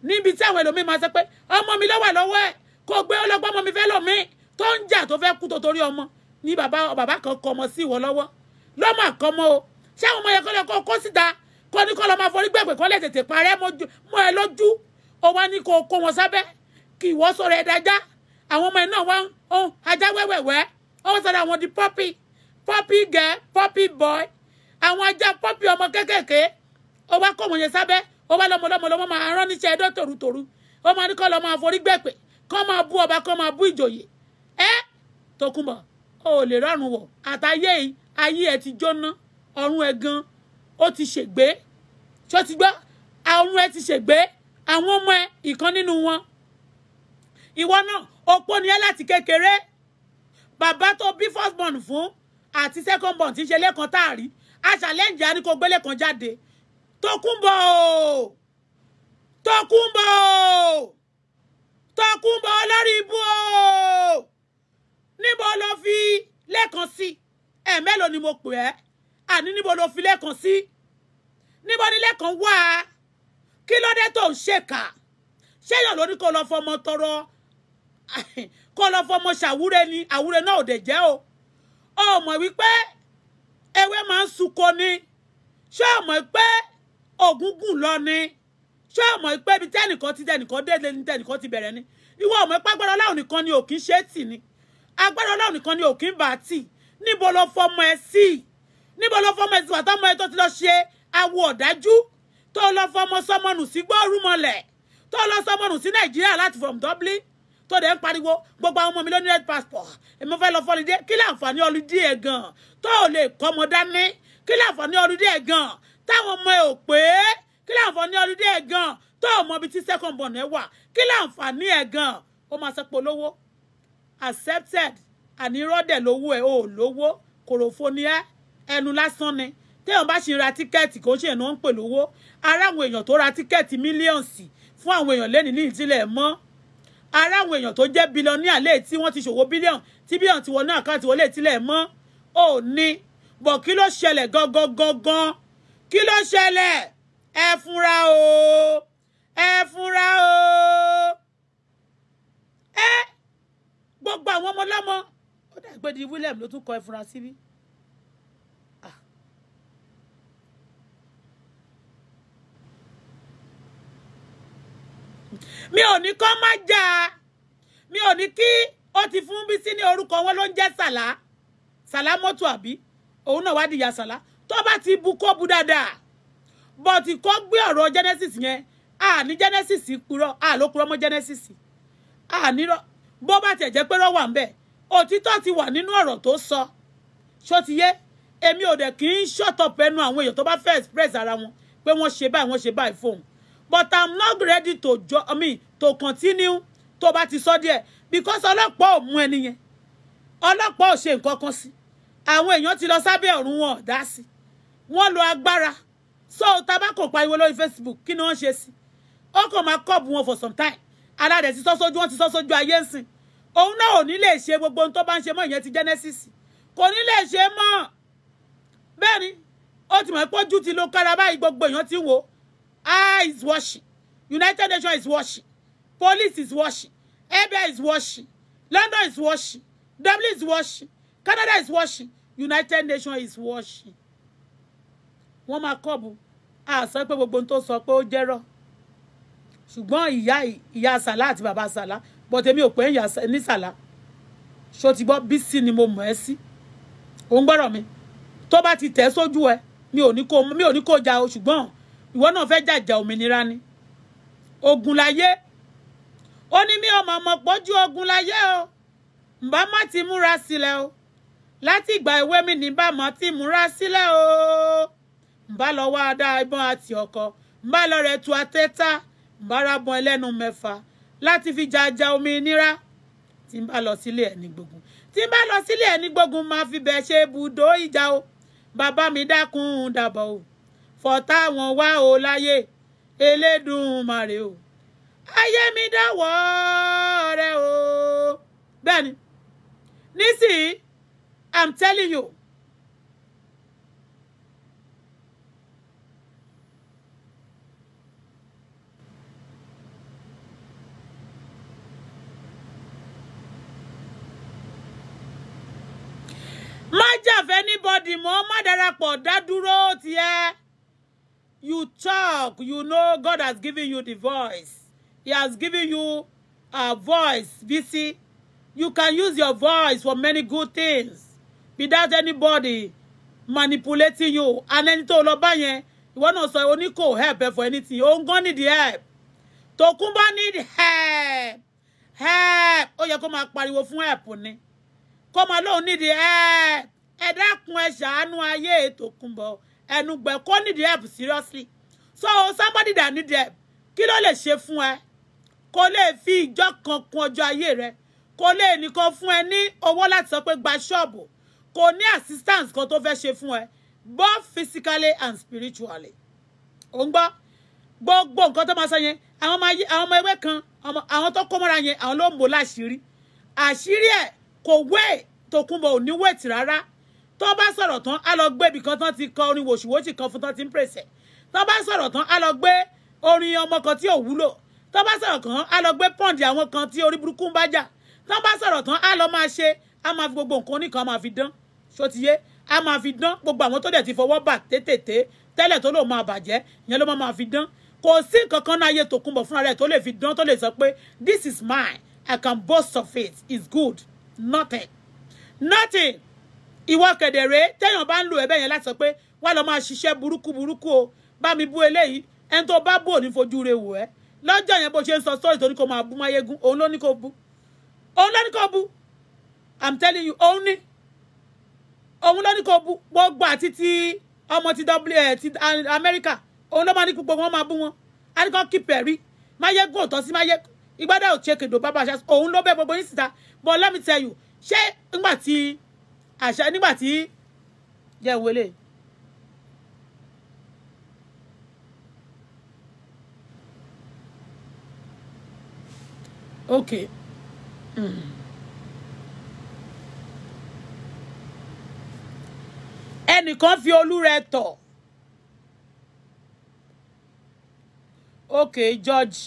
níbi tí àwọn ẹlòmíín máa sọ pé ọmọ mi ló wà lọ́wọ́ ẹ kó gbé ọlọ́gbọ́n ọmọ mi fẹ́ lòmíì tó ń jà tó fẹ́ kú tó torí ọmọ ní bàbá kan kọ ọmọ sí ìwọ lọ́wọ́ lọ́mọ àkọ́mọ́ o ṣé àwọn ọmọ yẹn kọ́ lọ kó síta kó ní kọ́ lọ máa forí gbẹ̀gbẹ̀ kó lè tètè parẹ́ mọ́ ẹ lójú ó wá ní kó kó wọn sábẹ́ kí ìwọ sọ̀rọ̀ ẹ̀ dájá àwọn ọmọ ẹ̀ náà wá ń ajá wẹ́wẹ́wẹ́ ó sọ̀rọ̀ àwọn di puppy girl puppy boy àwọn ajá puppy ọmọ kékèké ó wá kó wọn yẹn sábẹ́ ó wá lọ́mọ máa rán níṣẹ́ ẹ̀dọ́ tòrútòrú ó máa ní kọ́ lọ máa forí gbẹ̀pẹ̀ kọ́ máa bú ọba kọ́ máa bú ìjòyè Tókunbọ̀ ó lè rọrùn wọ̀ àtàyè ayé ẹ ti jóná ọ̀run ẹ gan ó ti ṣègbé ṣó ti gbọ́ ọ̀run ẹ ti ṣègbé àwọn ọmọ ẹ ìkan nínú wọn ìwọ náà opó ni ẹ láti kékeré bàbá tó bí first born fún àti second born tí ń ṣe lẹ́kan táàrí aṣàlẹ́ǹjì á ní kó gbélé kan jáde Tókunbọ̀ lórí ibú o níbo ló fi lẹ́kan sí mélòó ni mo pè ẹ́ àní níbo ló fi lẹ́kan sí níbo ni lẹ́kan wà kí ló dé tó ń ṣèkà ṣéyàn ló ní kó lọ fọmọ tọrọ kó lọ fọmọ ṣàwúre ni àwúre náà ò dẹ̀ jẹ́ o ó mọ̀ wípé ewé máa ń sunko ni ṣé o mọ̀ pé ògúngùn lọ ni ṣé o mọ̀ pé ibi tẹ́nìkan ti tẹ́nìkan dédé ní tẹ́nìkan ti bẹ̀rẹ̀ ni ìwọ ò mọ̀ pé agbára Ọlọ́run nìkan ni ò kí ń ṣe tì ni agbára Ọlọ́run nìkan ni ò kí ń bà tì níbo ló fọmọ ẹ sí níbo ló fọmọ ẹ sí wàtá ọmọ ẹ tó ti lọ ṣe awo ọ̀dájú tó lọ fọmọ sọmọnù sí gbórùmọlẹ̀ tó lọ sọmọnù sí Nàìjíríà láti from Dublin tó dẹ̀ ń pariwo gbogbo àwọn ọmọ mi ló ní red passport èmi fẹ́ lọ fọ́lidé kí láǹfààní ọlùdí ẹ̀ gan tó ò lè kọ́mọ dání kí láǹfààní ọlùdí ẹ̀ gan táwọn ọmọ ẹ̀ ò pé kí láǹfààní ọlùdí ẹ̀ gan tó ò mọ ibi tí second born ẹ̀ wà kí láǹfààní ẹ̀ gan ó máa sẹ́pọ̀ lówó accepted ànírọ́dẹ̀ lówó ẹ̀ ò lówó kòròfo ni ẹ́ ẹnu lásán ni téèyàn bá ṣe ra tíkẹ́ẹ̀tì kò ń ṣe ìnáwó ń pè lówó ara àwọn èèyàn tó ra tíkẹ́ẹ̀tì mílíọ̀nsì fún àwọn èèyàn lẹ́ni ní ìtìlẹ̀ mọ́ ara àwọn èèyàn tó jẹ́ bílíọ̀nìà lè tí wọ́n ti ṣòwò bílíọ̀n tí bílíọ̀n ti wọnú àkáǹtì wọlé ìtìlẹ̀ mọ́ ò ní bọ̀ kí ló ṣẹlẹ̀ gangan kí ló ṣẹlẹ̀ ẹ fúnra o ẹ fúnra o ẹ gbogbo àwọn ọmọ lọ́mọ ó dàgbé di William ló tún kọ ẹ fúnra síbí. mi ò ní kọ́ má jà mi ò ní kí ó ti fún Bísí ní orúkọ wọn ló ń jẹ́ Sàlá mọ́tò àbí òun náà wá di ìyá Sàlá tó bá ti bu kó bu dáadáa bọ́ọ̀tì kó gbé ọ̀rọ̀ Genesis yẹn ní Genesis purọ́ ló purọ́ mọ́ Genesis nírọ́ bó bá tẹ̀ jẹ́ pé rọ́ wà ń bẹ̀ òtítọ́ ti wà nínú ọ̀rọ̀ tó sọ ṣó ti yé èmi ò dẹ̀ kì í shut up ẹnu àwọn èèyàn tó bá fẹ́ express ara wọn pé wọ́n ṣe báyìí fóun but I'm not ready to continue tó bá ti sọ díẹ̀ because ọlọ́pàá ò mú ẹni yẹn ọlọ́pàá ò ṣe nǹkan kan sí àwọn èèyàn ti lọ sábẹ́ ọ̀run wọn ò dá sí wọ́n lo agbára so tabako pariwo lórí Facebook kí ni wọ́n ṣe sí ó kàn máa kọ́ọ̀bù wọn for some time aládẹ̀ ti sọ sójú wọn ti sọ sójú ayé ń sìn òun náà ò ní lè ṣe gbogbo ohun tó bá ń ṣe mọ́ ìyẹn ti Genesis kò ní lè ṣe mọ́ bẹ́ẹ̀ ni ó ti mọ̀ pé ojú ti lo kára báyìí gbogbo èèyàn ti wò is watching United Nations is watching police is watching FBI is watching London is watching Dublin is watching Canada is watching United Nations is watching wọ́n máa kọ́ọ̀bù sọ pé gbogbo ohun tó sọ pé ó jẹ́rọ̀ ṣùgbọ́n ìyá Sàlá àti bàbá Sàlá but èmi ò pé ìyá ní Sàlá ṣó ti gbọ́ Bísí ni mo mọ̀ ẹ́ sí òun gbọ́rọ̀ mi tó bá ti tẹ̀ sójú ẹ mi ò ní kó jà o ṣùgbọ́n ìwọ náà fẹ́ jàjà òmìnira ni ogun láyé ó ní mi ò mọ̀ pọ́jú ogun láyé o ǹbá má ti múra sílẹ̀ o láti ìgbà ìwé mi ní bá má ti múra sílẹ̀ o ǹbá lọ wá dá ìbọn àti ọkọ ǹbá lọ rẹ̀ tu àtẹ́tà ǹbá ra bọn ẹlẹ́nu mẹ́fà láti fi jàjà òmìnira tí ń bá lọ sílé ẹ̀ ní gbógun tí ń bá lọ sílé ẹ̀ ní gbógun máa fi bẹ̀ ṣe ibùdó ìjà o bàbá mi dákun dàbọ̀ o fọ̀tá wọn wá o láyé Elédùmarè o ayé mi dáwọ́ rẹ o bẹ́ẹ̀ ni nísìnyí I'm telling you má jà fẹ́ anybody mọ́ má darapọ̀ dá dúró tiẹ̀. You talk, you know God has given you the voice. He has given you a voice. Bísí, you can use your voice for many good things without anybody manipulating you. And ẹni tó lọ bá yẹn, ìwọ náà sọ ó ní kò help for anything. Ó ń gan need help. Tókunbọ̀ need help. Help. Ó yẹ kó máa pariwo fún help ni. Kó máa lóun need help. Ẹ dákun ẹ ṣàánú ayé Tókunbọ̀. Ẹnu gbẹ kó need help seriously. So somebody that need help kí ló lè ṣe fún ẹ kó lè fi ìjọ kan kún ọjọ́ ayé rẹ kó lè nìkan fún ẹ ní owó láti sọ pé gba ṣọ́ọ̀bù kò ní assistance kan tó fẹ́ ṣe fún ẹ both physically and spiritually. Ó ń gbọ́ gbogbo nǹkan tó máa sọ yẹn àwọn ọmọ ẹgbẹ́ kan àwọn tó kó mọ́ra yẹn àwọn ló ń bò láṣìírí àṣírí ẹ̀ kò wé Tókunbọ̀ ò ní wéètì rárá tó bá sọ̀rọ̀ tán á lọ gbé ibì kan tán ti kọ orin wòṣìwòṣì kan fún tán ti ń pèsè tó bá sọ̀rọ̀ tán á lọ gbé orin ọmọ kan tí ò wúlò tó bá sọ̀rọ̀ kan á lọ gbé pọ́ǹdì àwọn kan tí orí burúkú ń bá jà tán bá sọ̀rọ̀ tán á lọ máa ṣe á máa fi gbogbo nǹkan oníkan á máa fi dán ṣó ti yé á máa fi dán gbogbo àwọn tó dẹ̀ ti fọwọ́ bà tètè tẹ́lẹ̀ tó lò máa bàjẹ́ ìyẹn ló máa fi dán kò sí nǹkan kan náà ayé Tòkunbọ̀ fúnra rẹ̀ tó lè fi dán tó lè sọ pé this is mine I can boast of it it's good nothing ìwọ kẹ̀dẹ̀rẹ́ téèyàn bá ń lo ẹ̀bẹ̀ yẹn láti sọ pé wá lọ máa ṣiṣẹ́ burúkú o bá mi bú eléyìí ẹni tó bá bú òní fojú re wò ẹ́ lọ́jọ́ yẹn bó ṣe ń sọ sọ́ọ̀rì tó ní kó máa bú Máyégún òun ló ní kó bú I'm telling you òun ló ní kó bú gbogbo àti ti ọmọ ti Amẹ́ríkà òun ló máa ní gbogbo wọn máa bú wọn á ní kó kí pẹ̀rí Máyégún ò tọ́ sí Máyégún ìgbádà ò ṣe kèdò bàbá àṣà òun ló bẹ́ gbogbo yín síta but let me tell you ṣé nígbà tí jẹ́ ìwélé okay ẹnìkan fi olú rẹ̀ tọ̀ okay George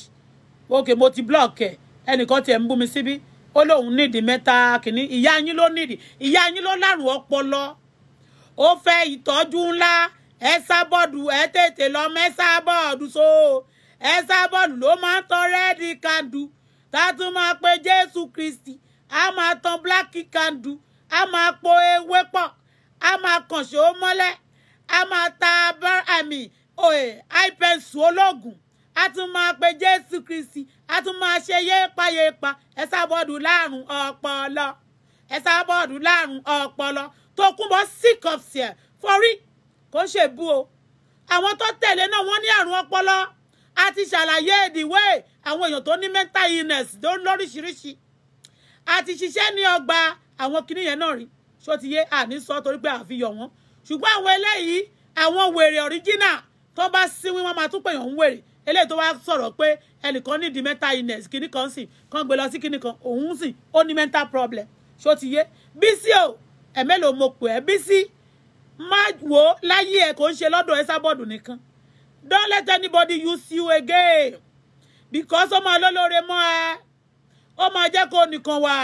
okay mo ti block ẹ ẹnìkan tiẹ̀ ń bú mi síbí ó lóun nídìí mẹ́ta kìíní ìyá yín ló lárùn ọpọlọ ó fẹ́ ìtọ́jú ńlá Ẹ̀sábọ́ọ̀dù ẹ tètè lọ mẹ́sàbọ́ọ̀dù so Ẹ̀sábọ́ọ̀dù ló máa ń tan rẹ́ẹ̀dì kandu tá a tún máa pe Jésù Kristi a máa tan bláàkì kandu a máa po ewé pọ̀ a máa kàn ṣó mọ́lẹ̀ a máa ta àìpẹ̀sù ológun a tún máa pe Jésù Kristi a tún máa ṣe yépa Ẹ̀sábọ́ọ̀dù lárùn ọpọlọ Ẹ̀sábọ́ọ̀dù lárùn ọpọlọ Tòkunbọ̀ sick of fear forí kò ṣe bú o àwọn tó tẹ̀lé náà wọ́n ní àrùn ọpọlọ a ti ṣàlàyé ìdìwé àwọn èèyàn tó ní mental illness tó lóríṣiríṣi a ti ṣiṣẹ́ ní ọgbà àwọn kinní yẹn náà rí ṣó ti yé àní sọ torí pé àfihàn wọn ṣùgbọ́n àwọn eléyìí àwọn wèrè original tó bá síwí wọn máa tún pè yàn ń wèrè eléyìí tó wá sọ̀rọ̀ pé ẹnìkan ní di mental illness kinní kan sì kan gbé lọ sí kinní kan òun sì ó ní mental problem ṣó ti yé Bísí o ẹ̀mẹ́lò mo pè ẹ́ Bísí má wò láyé ẹ̀ kò ń ṣe lọ́dọ̀ Ẹ̀sábọ́ọ̀dù nìkan don't let anybody use you again because ó máa lólóore mọ́ ẹ ó máa jẹ́ kó nìkan wà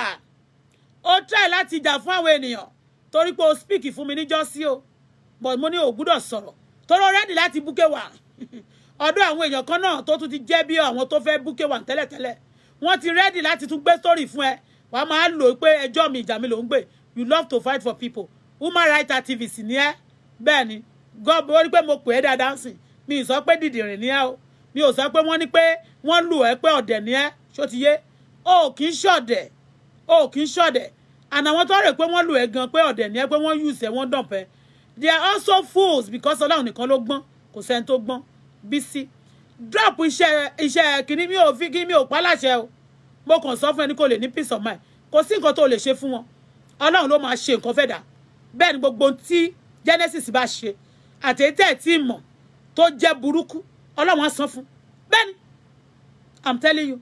ó try láti jà fún àwọn ènìyàn torí pé o speak fún mi níjọ́sí o but mo ní o gbúdọ̀ sọ̀rọ̀ tóró ready láti búkẹ́ wà ọ̀dọ̀ àwọn èèyàn kan náà tó tún ti jẹ́ bí àwọn tó fẹ́ búkẹ́ wà tẹ́lẹ̀tẹ́lẹ̀ wọ́n ti ready láti tún gbé story fún ẹ wàá máa lò pé ẹjọ́ mi ìjà mi ló ń gbé you love to fight for people human rights activist ni ẹ bẹ́ẹ̀ ni god ó rí pé mo pè é dáadáa sìn mi ì sọ pé dìdìrìn ni ẹ o mi ò sọ pé wọ́n ní pé wọ́n lù ẹ́ pé ọ̀dẹ̀ ni ẹ ṣó ti yé o kì í ṣọ̀dẹ̀ and àwọn tó rè pé wọ́n lù ẹ́ gan pé ọ̀dẹ̀ ni ẹ pé wọ́n use ẹ wọ́n dàn pẹ́ they are also fools because Ọlọ́run nìkan ló gbọ́n kò sẹ́ni tó gbọ́n Bísí drop iṣẹ́ kìíní mi ò fi kí mi ò pa láṣẹ o mo kàn sọ fún ẹni kò lè ní peace of mind kò sí nǹkan tó lè ṣe fún wọn Ọlọ́run ló máa ṣe nǹkan fẹ́ dà bẹ́ẹ̀ ni gbogbo tí Genesis bá ṣe àtẹ̀tẹ̀ tí mọ̀ tó jẹ́ burúkú Ọlọ́run á san fún bẹ́ẹ̀ ni I'm telling you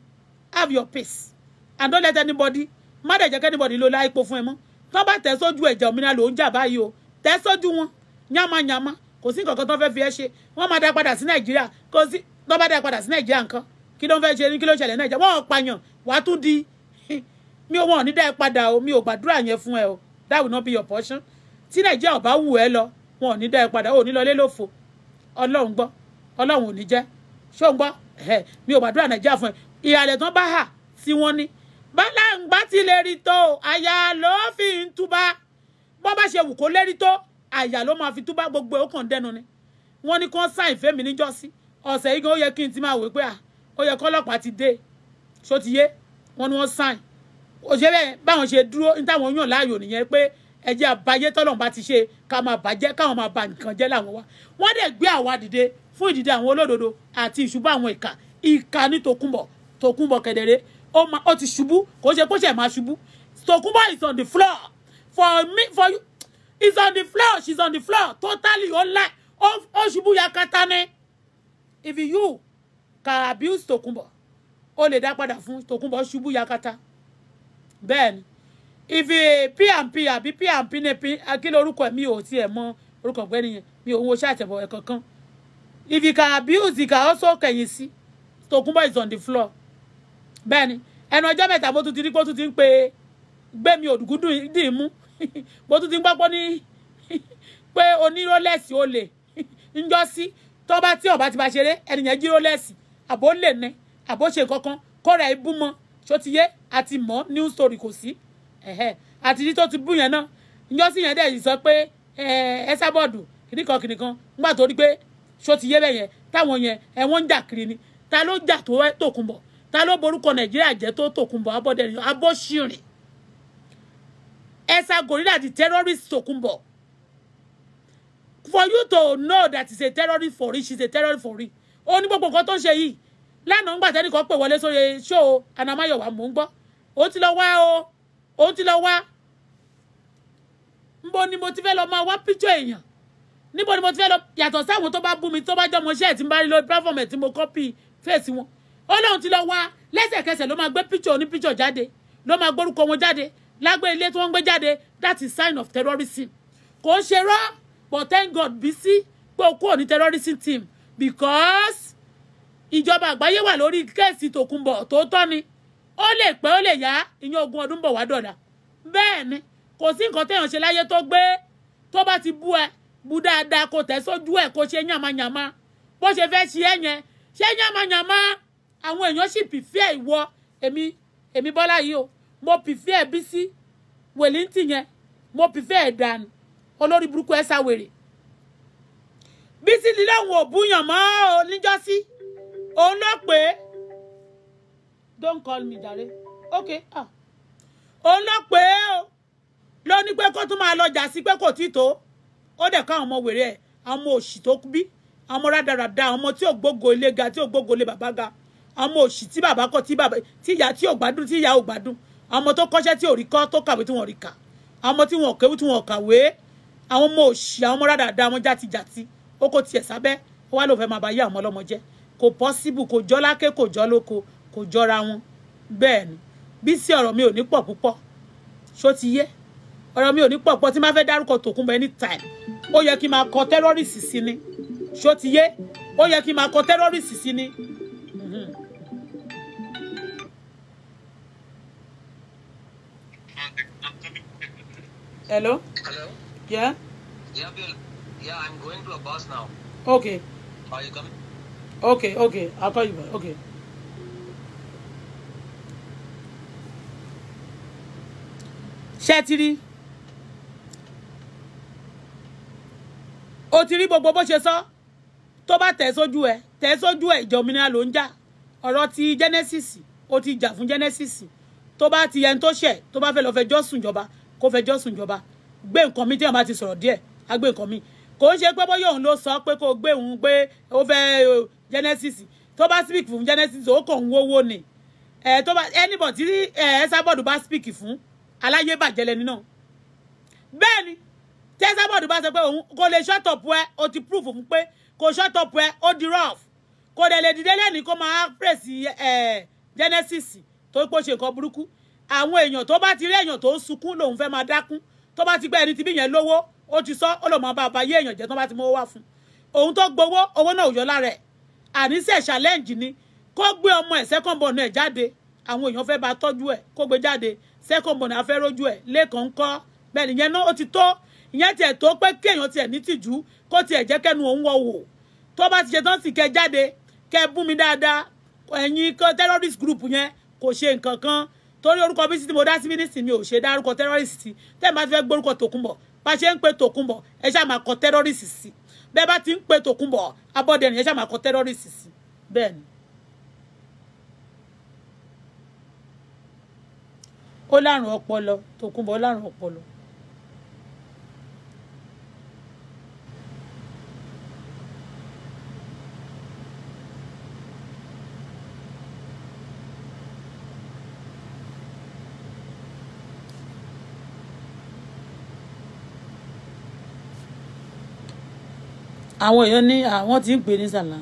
have your peace and don't let anybody má dẹ̀ jẹ́ kí anybody ló láìpò fún ẹ mọ́ tó bá tẹ̀ sójú ẹ̀jẹ̀ òmìnira ló ń jà báyìí o tẹ̀ sójú wọn yánmayànmá kò sí nǹkan kan tó fẹ́ fi ẹ́ ṣe wọ́n máa dá padà sí Nàìjíríà kò sí tó bá dá padà sí Nàìjíríà nǹkan kí ló ń fẹ́ ṣe ní kí ló ń ṣẹlẹ̀ Nàìjíríà wọ́n pààyàn wàá tún di mi ò wọ́n ní dá ẹ padà o mi ò gbàdúrà yẹn fún ẹ o that will not be your portion tí Nàìjíríà ò bá wù ẹ lọ wọn ò ní dá ẹ padà ò ní lọ lé lófo Ọlọ́run gbọ́ Ọlọ́run ò ní jẹ́ ṣó ń gbọ́ mi ò gbàdúrà Nàìjíríà fún ẹ ìhàlẹ̀ tán bá hà sí wọn ní bálàǹgbá ti lè rí tó àyà ló fi ń túbá bọ́ bá ṣe wù kó lérí tó àyà ló máa fi túbá gbogbo ó kàn dẹnu ni wọ́n ní kán sáìn fẹ́mi níjọ́sí ọ̀sẹ̀ yìí gan ó yẹ kí n ti máa wò pé ó yẹ kọ́lọ́pàá ti dé ṣó ti yé wọ́n ní wọ́n sáìn òṣèré báwọn ṣe dúró ní táwọn yàn láàyò nìyẹn pé ẹjẹ́ àbáyé tọ́lọ́run bá ti ṣe ká máa bàjẹ́ káwọn máa ba nǹkan jẹ́ làwọn wá wọ́n dẹ̀ gbé àwa dìde fún ìdìde àwọn olódodo àti ìṣubú àwọn ìkà ní Tòkunbọ̀ kẹ̀dẹ̀rẹ́ ó ti ṣubú kò ṣe kó ṣe máa ṣubú Tòkunbọ̀ is on the floor for you is on the floor she's on the floor totally ó ṣubú yakata ni if you can abuse Tòkunbọ̀ ó lè dá padà fún Tòkunbọ̀ ṣubú yakata bẹ́ẹ̀ ni if pmp àbí pmp ní kí lórúkọ mi ò tiẹ̀ mọ orúkọ ọ̀gbẹ́ni yẹn mi ò wo ṣàtẹ̀bọ̀ ẹ̀ kankan if you can abuse you can also kẹ̀yìn sí Tòkunbọ̀ is on the floor bẹ́ẹ̀ ni ẹnu ọjọ́ mẹ́ta mo tún ti rí pé ó tún ti ń pe gbé mi òdùgúdù dì mú mo tún ti ń gbọ́ ní pé onírólẹ́sì ó lè ń jọ sí tó bá tí ọba ti bá ṣeré ẹnìyẹn jí rólẹ́sì àbó lè ní àbó ṣe kankan kọ́ra ibú mọ́ ṣó ti yé àti mọ́ new story kò sí àti ní tó ti bú yẹn náà ń jọ sí yẹn dẹ̀ sọ pé ẹ sábọ̀dù kìnìkan nígbà tó rí pé ṣó ti yé bẹ́ẹ̀ yẹn táwọn yẹn wọ́n ń jà kiri ni ta ló jà tó Tòkunbọ̀ ta ló borúkọ Nàìjíríà jẹ́ tó Tòkunbọ̀ Abọ́dẹrìn abóṣìrìn Esa Gorilla the terrorist Tòkunbọ̀. For you to know that he's a terrorist for real, she's a terrorist for real. Ó ní gbogbo nǹkan tó ń ṣe yìí lánàá ńgbà tẹ́nìkan pè wọlé sórí show Anamayowa mò ń gbọ́ ó ti lọ wá níbo ni mo ti fẹ́ lọ máa wá píjọ èèyàn níbo ni mo ti fẹ́ lọ yàtọ̀ sáwọn tó bá bú mi tó bá jọmọ iṣẹ́ tí ń bá rí lórí platform ẹ̀ tí mo copy face wọn ó lóun ti lọ wá lẹ́sẹ̀kẹsẹ̀ ló máa gbé píjọ ní píjọ jáde ló máa gbórúkọ wọn jáde lágbé ilé tí wọ́n ń gbé jáde that is sign of terrorism kò ń ṣe rọ́ but thank God Bisi pé o kúrò ní terrorism team because ìjọba àgbáyé wà lórí kéèsì Tòkunbọ̀ tó tọ́ ni ó lè pẹ́ ó lè yá ìyẹn ogún ọdún bọ̀ wá dọ̀dà bẹ́ẹ̀ ni kò sí nǹkan téèyàn ṣe láyé tó gbé tó bá ti bú ẹ bú dáadáa kò tẹ̀ sójú ẹ̀ kó ṣe yàmàyàmá bó ṣe fẹ́ ṣe ẹ̀ yẹn ṣe yàmàyàmá àwọn èèyàn sì pìfẹ́ ìwọ èmi Bọ́lá yìí o mo pìfẹ́ Bísí Wẹ̀líntì yẹn mo pìfẹ́ ẹ̀ dànù olórí burúkú ẹ̀ sáwèrè Bísí lílé òun ò búyàn mọ́ ọ níjọ́sí òun ló pè é don't call me jàre okay òun ló pè é o ló ní pé kó tún máa lọ jà sí pé kò tí tó ó dẹ̀ ká àwọn ọmọ wèrè ẹ̀ àwọn ọmọ òṣì tó bí àwọn ọmọ rádaràda àwọn ọmọ tí ò gbógo ilé ga tí ò gbógo ilé bàbá ga àwọn ọmọ òṣì tí bàbá kọ tí ìyá tí ò gbádùn tí ìyá ò gbádùn àwọn ọmọ tó kọ́ṣẹ́ tí ò rí kọ́ tó kàwé tí wọ́n rí kà àwọn ọmọ tí wọ́n kéwú tí wọ́n kàwé àwọn ọmọ òṣì àwọn ọmọ rádaràda àwọn játijàti ó kò tiẹ̀ sábẹ́ ó wá ló fẹ́ máa bá yé àwọn ọlọ́mọ jẹ́ kò possible kò jọ láké kò jọ lóko kò jọra wọn bẹ́ẹ̀ ni Bísí ọ̀rọ̀ mi ò ní pọ̀ púpọ̀ ṣó ti yé ọ̀rọ̀ mi ò ní pọ̀ pọ̀ tí máa fẹ́ dárúkọ Tòkunbọ̀ anytime ó yẹ kí n máa kọ terrorist sí ni ṣó ti yé ó yẹ kí n máa kọ terrorist sí ni. Hello? Hello? Yeah? Yeah, Bill. Yeah, I'm going to a bus now. Okay. Are you coming? Okay. I'll call you back. Okay. Ṣé o ti rí gbogbo bó ṣe sọ tó bá tẹ̀ sójú ẹ̀ ìjọ òmìnira ló ń jà ọ̀rọ̀ ti Genesis ó ti jà fún Genesis tó bá ti ẹni tó ṣẹ̀ tó bá fẹ́ lọ fẹjọ́ sùn ìjọba kó fẹjọ́ sùn ìjọba gbé nǹkan mi tí wọ́n bá ti sọ̀rọ̀ díẹ̀ á gbé nǹkan mi kò ń ṣe pé bóyá òun ló sọ pé kó gbé òun pé ó fẹ́ Genesis tó bá speak fún Genesis ó kàn ń wówó ni tó bá anybody tí Esabod bá speak fún aláyé bàjẹ́ lẹ́ni náà bẹ́ẹ̀ ni tí Esabod bá sọ pé òun kò lè shut up ẹ o ti proof fún pé kò shut up ẹ ó di rough kò dẹ̀ lè dìde lẹ́ni kó máa praise Genesis tó pọ̀ ṣe nǹkan burúkú àwọn èèyàn tó bá ti rí èèyàn tó ń sunkún lòun fẹ́ máa dákún tó bá ti gbé ẹni tí bí yẹn lówó ó ti sọ ó lọ máa bá àbáyé èèyàn jẹ́ tó bá ti mọ́ wá fún òun tó gbowó owó náà ò yọ lára ẹ̀ àníṣe challenge ni kó gbé ọmọ ẹ̀ second born ẹ̀ jáde àwọn èèyàn fẹ́ bá tọ́jú ẹ̀ kó gbé jáde second born afẹ́ rójú ẹ̀ lẹ́kàn kọ́ bẹ́ẹ̀ nìyẹn náà ó ti tó ìyẹn tiẹ̀ tó pé kéèyàn tiẹ̀ ní tìjú kó tiẹ̀ jẹ́ kẹ́nu òun wọ̀ wò tó bá ti ṣe tán sì kẹ́ jáde kẹ́ bú mi dáadáa ẹ̀yin terrorist group yẹn kò ṣe nǹkan kan torí orúkọ Bísí tí mo dá sí mínísítì mi ò ṣe dárúkọ terrorist tẹ́ ẹ̀ bá ti fẹ́ gbórúkọ Tòkunbọ̀ bá ṣe ń pe Tòkunbọ̀ ẹ ṣáà máa kọ terrorist sí bẹ́ẹ̀ bá ti ń pe Tòkunbọ̀ Abọ́dẹrìn ẹ ṣáà máa kọ terrorist sí bẹ́ẹ̀ ni. ó lárùn ọpọlọ Tòkunbọ̀ lárùn ọpọlọ. àwọn èèyàn ní àwọn tí ń pè ní sàlá.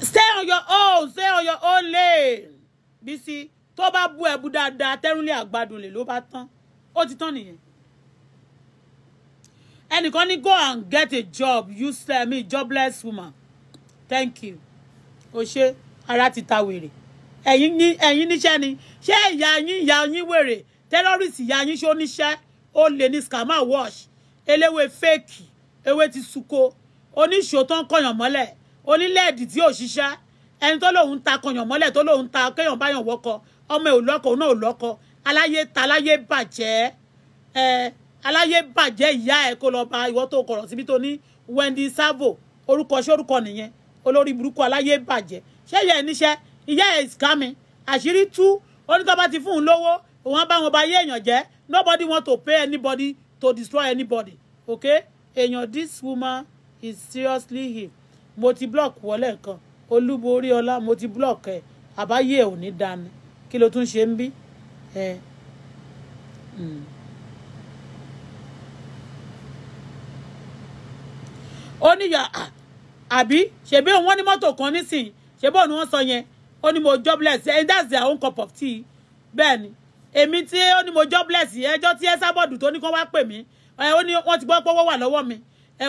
Stay on your own lane. Bísí tó bá bú ẹbú dáadáa tẹ́rúnlé àgbàdùn lè ló bá tán ó ti tán nìyẹn. ẹnìkan ní go and get a job jobless woman thank you o ṣe ara ti ta wèrè ẹ̀yin níṣẹ́ ni ṣé ìyá yín wèrè terrorist ìyá yín ṣó níṣẹ́ ó lè ní scammer wash eléwé fake ewé ti suko oníṣòó tó ń kọyàn mọ́lẹ̀ onílẹ̀èdì tí ò ṣiṣẹ́ ẹni tó lóun ta kọyàn mọ́lẹ̀ tó lóun ta kéèyàn báyàn wọ́kọ ọmọ ẹ̀ ò lọ́kọ òun náà ò lọ́kọ aláyé bàjẹ́ aláyé bàjẹ́ ìyá ẹ̀ kó lọ bá ìwọ tó kọ̀rọ̀ síbi tó ní Wendy Savo orúkọ nìyẹn olórí burúkú aláyé bàjẹ́ ṣé ìyá ẹ̀ níṣẹ́ ìyá ẹ̀ scamming àṣírí tú onítọ́ bá ti fún un lówó òun bá wọn bá yé èèyàn jẹ́ nobody want to pay anybody to destroy anybody okay èèyàn this woman is seriously ill mo ti block wọlé nǹkan olúborí ọlá mo ti block ẹ àbáyé ò ní dání kí ló tún ṣe ń bí ó níyà àbí ṣebí wọ́n ní mọ́tò kan nísìnyí ṣebí òun ni wọ́n sọ yẹn ó ní mo jobless and that's their own cup of tea bẹ́ẹ̀ ni èmi tí ó ní mo jobless ẹjọ́ tí ẹ sábọ̀dù tó ní kán wá pè mí ó ní wọ́n ti gbọ́ pé owó wà lọ́wọ́ mi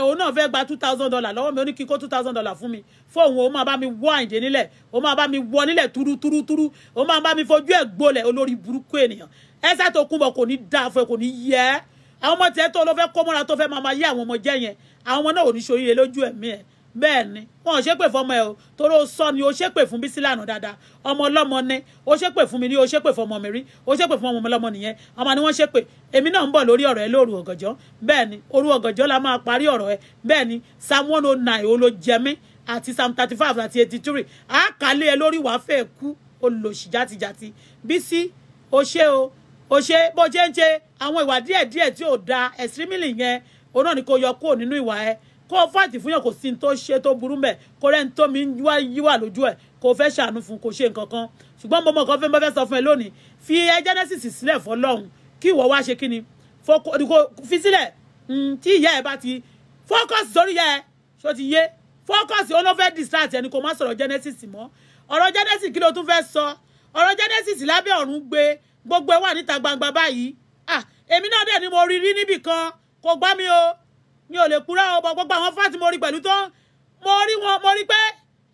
òun náà fẹ́ gba $2,000 lọ́wọ́ mi ó ní kí n kó $2,000 fún mi fóun ó máa bá mi wọ́ àìdè nílẹ̀ ó máa bá mi wọ́ nílẹ̀ túrútúrútúrú ó máa bá mi fojú ẹ̀ gbolẹ̀ olórí burúkú ènìyàn ẹ̀sà tó kún bọ̀ kò ní dáa fún ẹ kò ní yẹ àwọn ọmọ tiẹ̀ tó ló fẹ́ kó mọ́ra tó fẹ́ máa yé àwọn ọmọ jẹ́ yẹn àwọn ọmọ náà ò ní ṣoríire lójú ẹ̀mí ẹ̀ bẹ́ẹ̀ ni wọn ò ṣépè fọmọ ẹ o torí ó sọ ni ó ṣépè fún Bísí lánàá dáadáa ọmọ ọlọ́mọ ni ó ṣépè fún mi ní ó ṣépè fọmọ mi rí ó ṣépè fún ọmọ ọlọ́mọ nìyẹn ọmọ ni wọ́n ṣépè èmi náà ń bọ̀ lórí ọ̀rọ̀ ẹ lóru ọ̀gànjọ́ bẹ́ẹ̀ ni òru ọ̀gànjọ́ la máa parí ọ̀rọ̀ ẹ bẹ́ẹ̀ ni Psalm 109 olójẹmí àti Psalm 35 àti 83 àkàlẹ́ ẹ lórí wàá fẹ́ kú olòṣì játijàti Bísí ó ṣe bó ṣe ń ṣe àwọn ìwà díẹ̀díẹ̀ tí ò da extremely yẹn òun náà ni kò yọ kúrò nínú ìwà ẹ kó fàtì fún yàn kò sí tó ṣe tó burú mẹ́ kó rẹ́ni tó mi yíwà lójú ẹ̀ kó fẹ́ ṣàánú fún kó ṣe nǹkan kan ṣùgbọ́n mo mọ̀ kan fẹ́ sọ fún ẹ lónìí fi Genesis sílẹ̀ fọlọ́hún kí ìwọ wá ṣe kí ni fi sílẹ̀ tí ìyá ẹ bá ti focus sórí ìyá ẹ ṣó ti yé focus ó ló fẹ́ distract ẹni kó má sọ̀rọ̀ Genesis mọ́ ọ̀rọ̀ Genesis kí ló tún fẹ́ sọ ọ̀rọ̀ Genesis lábẹ́ ọ̀run gbé gbogbo ẹ wà níta gbangba báyìí èmi náà dẹ̀ ni mo rí níbì kan kò gbá mi o mi ò lè kúrò ọmọ gbogbo àwọn fáàtì mo rí pẹ̀lú tó mo rí pé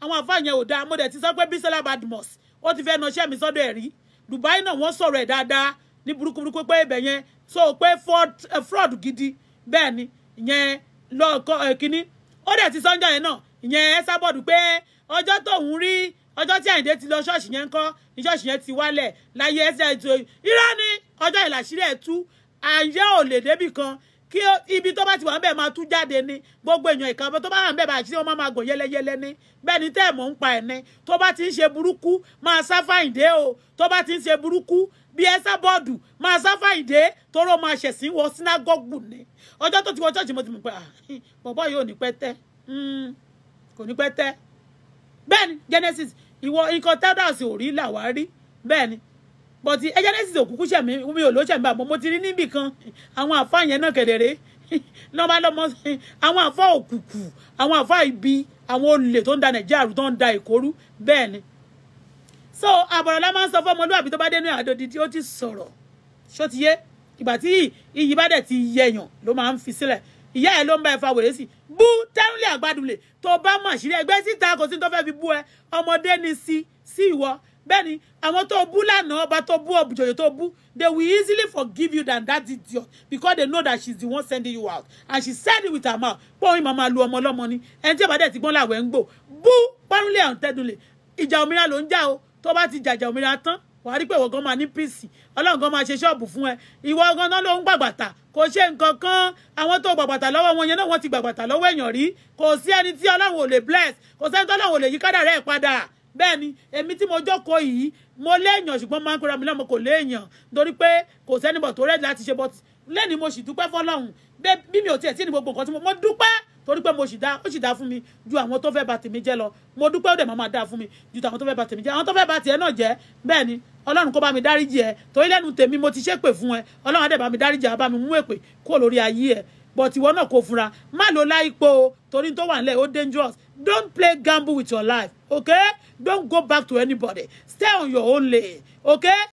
àwọn àfáà yẹn ò dáa mo dẹ̀ ti sọ pé Bísọ́lá Badmus ó ti fẹ́ nọṣẹ́ mi sọ́dọ̀ ẹ̀rí Dubai náà wọ́n sọ̀rọ̀ ẹ̀ dáadáa ní burúkú pé ibẹ̀ yẹn so pé fraud gidi bẹ́ẹ̀ ni ìyẹn lọ́ọ̀kọ́ kínní ó dẹ̀ ti sọ́njọ́ yẹn náà ìyẹn ẹ sábọ̀dù pé ọjọ́ tóun rí ọjọ́ tí Àyìndé ti lọ ṣọ́ọ̀ṣì yẹn ńkọ́ ní ṣọ́ọ̀ṣì yẹn ti wálẹ̀ láyé ẹsẹ̀ ètò irọ́ ni ọjọ́ ìlàṣírí ẹ̀ tú ayé ò lè débì kan kí ibi tó bá ti wà ń bẹ̀ máa tú jáde ní gbogbo èèyàn ìkàwé tó bá wà ń bẹ̀ bá àṣírí wọn máa gùn yẹlẹyẹlẹ ní bẹ́ẹ̀ ni tẹ́ ẹ̀ mọ̀ ń pa ẹ̀ ní tó bá ti ń ṣe burúkú máa sá Fáyìndé o tó bá ti ń ṣe burúkú bí ẹ sá bọ́ọ̀dù máa sá Fáyìndé tóró máa ṣẹ̀sìn wọ sínágọ́gù ní ọjọ́ tó ti wọ ṣọ́ọ̀ṣì mo ti mọ̀ pé bọ̀bọ́ yìí ò ní pẹ́ tẹ́ kò ní pẹ́ tẹ́ bẹ́ẹ̀ ni Genesis ìwọ nǹkan tẹ́dọ̀sì ò rí làwa rí bẹ́ẹ̀ ni but Genesis òkúkú ṣẹ̀mí mi ò ló ṣẹ̀mí àmọ́ mo ti rí níbì kan àwọn àfáà yẹn náà kedere lọ́mọ àwọn àfáà òkùnkùn àwọn àfáà ibi àwọn olè tó ń da Nàìjíríà rú tó ń da Èkó rú bẹ́ẹ̀ ni so àbọ̀rọ̀ la máa ń sọ fún ọmọlúwàbí tó bá dénú àdòdì tí ó ti sọ̀rọ̀ ṣó ti yé ìgbà tí iyì bá dẹ̀ ti yẹyàn ló máa ń fi sílẹ̀ ìyá ẹ ló ń bá ẹ fa wèrè sí bú tẹ́rùlẹ̀ àgbàdùlẹ̀ tó bá mọ̀ àṣírí ẹgbẹ́ síta kò sí tó fẹ́ fi bú ẹ ọmọdé ni sí ìwọ bẹ́ẹ̀ ni àwọn tó bú lánàá ọba tó bú ọ̀bùjọ̀yọ̀ tó bú they will easily forgive you than that idiot because they know that she's the one sending you out and she said it with her mouth pọ́n ìmọ̀ máa lu ọmọ ọlọ́mọ ni ẹni tí ìbàdàn ti gbọ́n làwẹ̀ ń gbò bú párúlẹ̀ àwọn tẹ́dùnlẹ̀ ìjà òmìnira ló ń jà o tó bá ti jàjà òmìnira tán wàá rí pé ìwọ gan máa ní píìsì ọlọ́run gan máa ṣe ṣọ́ọ̀bù fún ẹ ìwọ gan náà ló ń gbàgbàtà kò ṣe nǹkan kan àwọn tó gbàgbàtà lọ́wọ́ wọn yẹn náà wọ́n ti gbàgbàtà lọ́wọ́ èèyàn rí kò sí ẹni tí ọlọ́run ò lè bless kò sẹ́ni tí ọlọ́run ò lè yí kádàrá ẹ̀ padà bẹ́ẹ̀ ni èmi tí mo jókòó yìí mo léèyàn ṣùgbọ́n máa ń pera mi lọ́mọ kò léèyàn torí pé kò sẹ́nibọ̀ tó rẹ́ẹ̀dì láti ṣe bọ́t lẹ́ni mo sì dúpẹ́ fọlọ́run bí mi ò tiẹ̀ tí ní gbogbo nǹkan tí mo dúpẹ́ torí pé ó sì dá fún mi ju àwọn tó fẹ́ bà tèmi jẹ́ lọ mo dúpẹ́ ó dẹ̀ máa dá fún mi ju àwọn tó fẹ́ bà tèmi jẹ́ àwọn tó fẹ́ bà tiẹ̀ náà jẹ́ bẹ́ẹ̀ ni ọlọ́run kó bá mi dáríjì ẹ torí lẹ́nu tèmi mo ti ṣépè fún ẹ ọlọ́run á dẹ̀ bá mi dáríjì ẹ bá mi mú èpè kúrò lórí ayé ẹ but ìwọ náà kò fura má lo láìpò o torí tó wà nílẹ̀ ó dangerous don't play gamble with your life okay don't go back to anybody stay on your own lane okay